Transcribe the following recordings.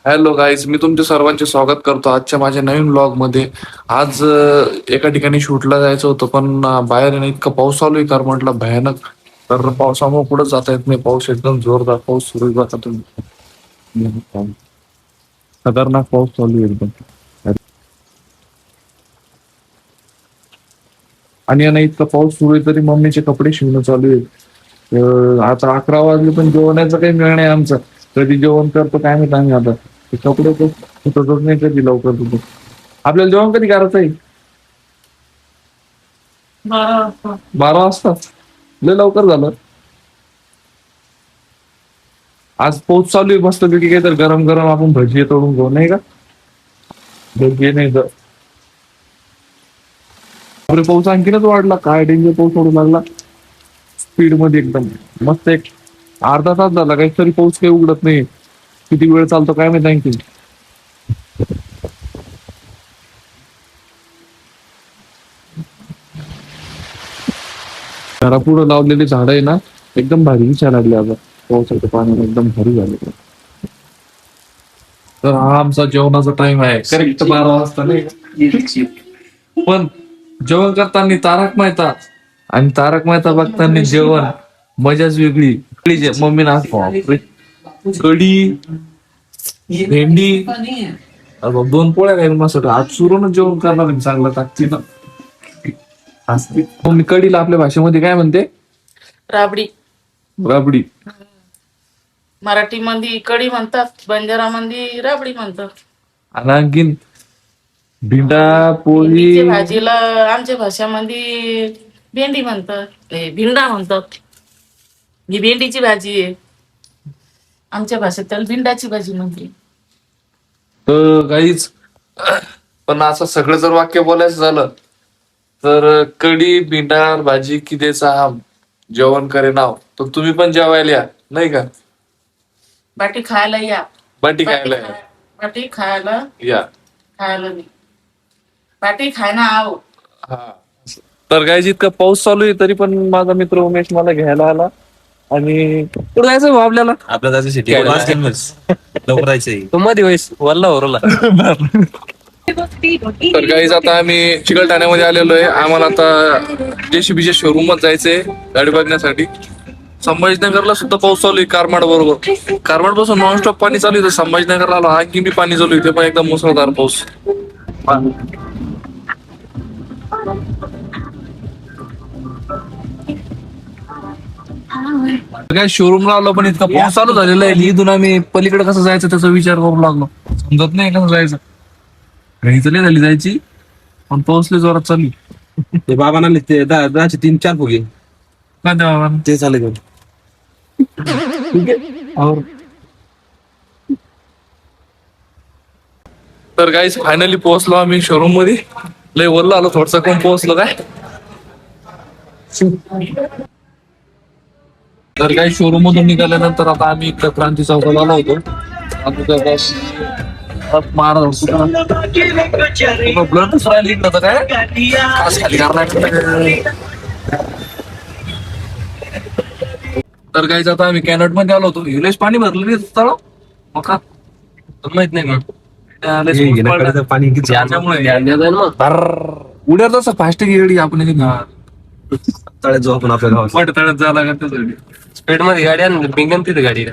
Hello guys, मी तुमचे सर्वांचे स्वागत करतो आजच्या माझ्या नवीन व्लॉग मध्ये. आज एका ठिकाणी शूटला जायचं होतं, पण बाहेर आहे ना इतका पाऊस चालू आहे कार म्हटलं भयानक. तर पावसामुळे पुढे जाता येत नाही. पाऊस एकदम जोरदार पाऊस सुरू आहे बघा तुम्ही. खतरनाक पाऊस चालू आहे एकदम. आणि आहे ना इतका पाऊस सुरू आहे तरी मम्मीचे कपडे शिवणं चालू आहे. आता 11 वाजले पण जेवणाचा काही वेळ नाही आमचा. कधी जेवण करतो काय माहित आम्ही आता. ते कपडे तर सुटतच नाही कधी लवकर तुझं. आपल्याला जेवण कधी करायचं आहे? 12 वाजता. लय लवकर झालं. आज पाऊस चालू आहे मस्त पैकी काय तर गरम गरम आपण भजी तळून घेऊ नाही का? भजी नाही तर अरे पाऊस आणखीनच वाढला. काय डेंजर पाऊस पडू लागला स्पीड मध्ये एकदम. मस्त एक अर्धा तास झाला काही तरी पाऊस काही उघडत नाही. किती वेळ चालतो काय माहिती आणखी. घरापुढं लावलेली झाडं आहे ना एकदम भारी दिसायला लागली आता पावसाच्या पाण्याने एकदम भारी झाले. तर हा आमचा जेवणाचा टाइम आहे करेक्ट 12 वाजता नाही का? पण जेवण करताना तारक मेहता आणि तारक मेहता बघताना जेवण मजाच वेगळी. मम्मीने आज बापरे, कढी भेंडी अरे बाप, 2 पोळ्या काय मस्त आज सुरूनच जेवण करणार आहे चांगलं टाकते ना. असते मम्मी कढीला आपल्या भाषेमध्ये काय म्हणते? राबडी. राबडी. मराठीमध्ये कढी म्हणतात, बंजारामध्ये राबडी म्हणतात. आणि आणखीन भिंडा भेंडीच्या पोळी. भाजीला आमच्या भाषामध्ये भेंडी म्हणतात, भिंडा म्हणतात. ही भेंडीची भाजी आहे, आमच्या भाषेत त्याला भिंडाची भाजी म्हणते. तर काहीच पण असं सगळं जर वाक्य बोलायचं झालं तर कढी भिंडा भाजी की द्यायचा हम जेवण करे नाव. तर तुम्ही पण जेवायला या नाही का? बाटी खायला या. बाटी खायला या. बाटी खायला या. खायला नाही, बाटी खायला आव. हा. तर काय इतका पाऊस चालू आहे तरी पण माझा मित्र उमेश मला घ्यायला आला. आणि कुठं जायचं भाऊ आपल्याला? आपल्या जायचं सिटी लवकर जायचंय. तो मध्ये वयस वल्ला ओरला. तर गाईज आता आम्ही चिकलठाण्यामध्ये आलेलो आहे. आम्हाला आता जेसीबीच्या शोरूमात जायचंय गाडी बघण्यासाठी. संभाजीनगरला सुद्धा पाऊस चालू आहे कारमाड बरोबर. कारमाड पासून नॉनस्टॉप पाणी चालू आहे. तर संभाजीनगरला आलो आणखी बी पाणी चालू आहे, ते पण एकदम मुसळधार पाऊस. काय शोरूमला आलो पण इतका पाऊस चालू झालेला आहे. इथून आम्ही पलीकडे कसं जायचं त्याचा विचार करू लागलो. समजत नाही कसं जायचं. घरी चली झाली जायची पण पाऊस लय जोरात चालू आहे. ते बाबा ना ते 3-4 फुगे काय ते बाबा ते चालले घेऊन. और तर गाईस फायनली पोहोचलो आम्ही शोरूम मध्ये. लय वरला आलो थोडसा कोण पोहोचलो काय. तर काही शोरूम मधून निघाल्यानंतर आता आम्ही इकडे क्रांती चौकाला आलो होतो. महाराज ब्लड राहिली इकडं काय आज खाली करणार. तर काही आता आम्ही कॅनट मध्ये आलो होतो. हिलेश पाणी भरलं नाही तळ मका माहित नाही मग पाणी उड्या तसं फास्ट गेली आपण तळ्यात जाऊ आपण आपल्या गावात. वाट तळ्यात जायला लागत त्यासाठी. स्पीड मध्ये गाडी आणि बिंगन तिथे गाडी.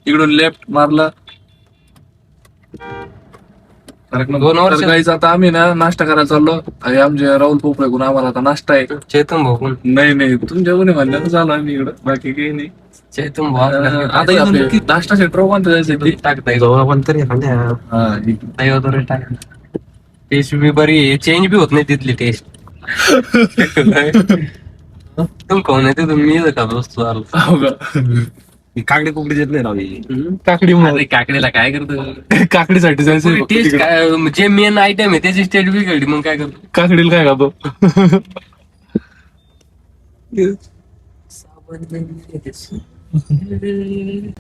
इकडून लेफ्ट मारला. 2 वर्ष गाईच आता आम्ही ना नाश्ता करायला चाललो. आणि आमचे राहुल पोपळे गुण आम्हाला आता नाश्ता आहे. चेतन भाऊ. नाही तुमच्या गुन्हे म्हणल्यानं चालू आम्ही इकडं बाकी काही नाही. चेतन भाऊ आता इथून नाश्ता सेंटर कोणतं जायचं टाकताय आपण तरी टेस्ट बी बरी, चेंज बी होत नाही तिथली टेस्ट. तुम कोण आहे ते तुम्ही खात असतो. काकडे कुकडे देत नाही राव. काकडी काकडीला काय करतो? काकडीसाठी जायचं. टेस्ट काय जे मेन आयटम आहे त्याची टेस्ट बिघडली मग काय करतो? काकडीला काय खातो.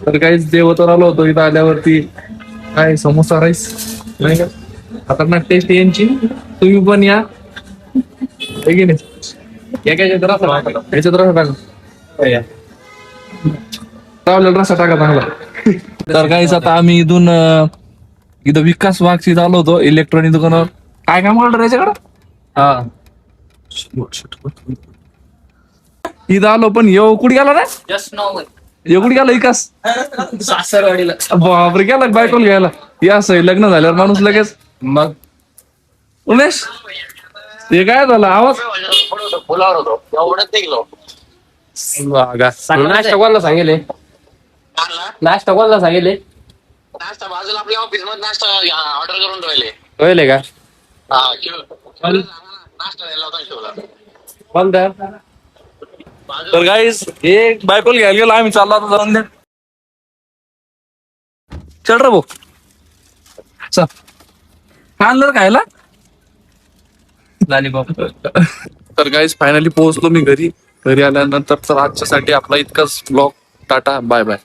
तर काहीच देवतर आलो होतो. इथं आल्यावरती काय समोसा राईस नाही का खतरनाक टेस्ट यांची. तुम्ही पण या की नाही. याच्यात रसा टाका. चावलेला रस्सा टाका चांगला. तर काहीच आता आम्ही इथं विकास वागची आलो होतो इलेक्ट्रॉनिक दुकानावर. काय काम करणार याच्याकडं हा इथं आलो पण येऊ कुठे गेला रे जस्ट नो येऊ कुठे गेला विकास सासरवाडीला. बापरे गेला बायकोला घ्यायला. या असं लग्न झाल्यावर माणूस लगेच. मग उमेश हे काय झालं आवाज नाश्ता कोणाला सांगेल नाश्ता कोणाला सांगेल नाश्ता बाजूला आपल्या ऑफिस मध्ये नाश्ता ऑर्डर करून ठेवले. होईल का हा नाश्ता द्यायला होता शिवला. कोणता तर गाईस हे बायकोला घ्यायला गेलो आम्ही. चाललो आता जाऊन द्या. चल रे भाऊ चल. काय आणलं रे खायला. लॉलीपॉप. तर गाईस फायनली पोहोचलो मी घरी. घरी आल्यानंतर तर आजच्यासाठी आपला इतकाच ब्लॉग. Tata bye bye.